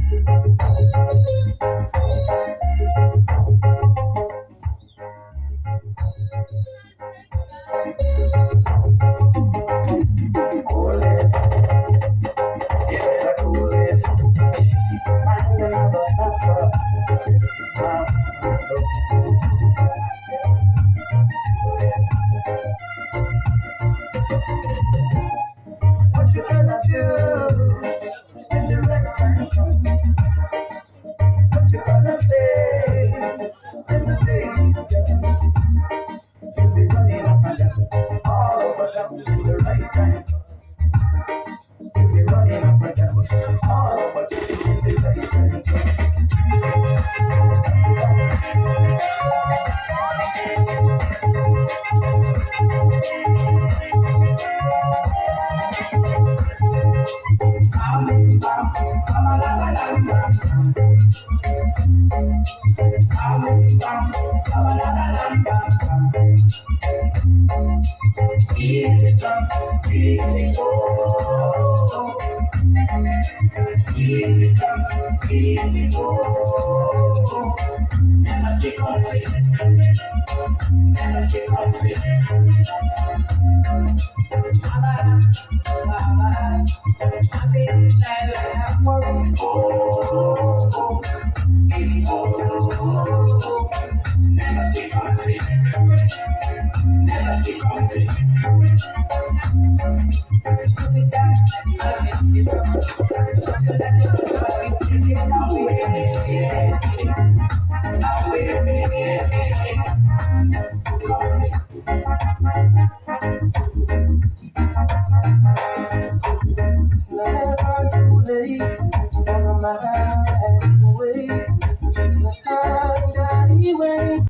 What you gonna do when the right time comes? What you gonna say when the day is done? You'll be running up and down, all over town when the right time comes. You'll be running up and down, all over town when the right time comes. Easy come, easy go. Easy come, easy go. Never see conflict, never see conflict. Never see conflict, never see conflict. Never too late for a man.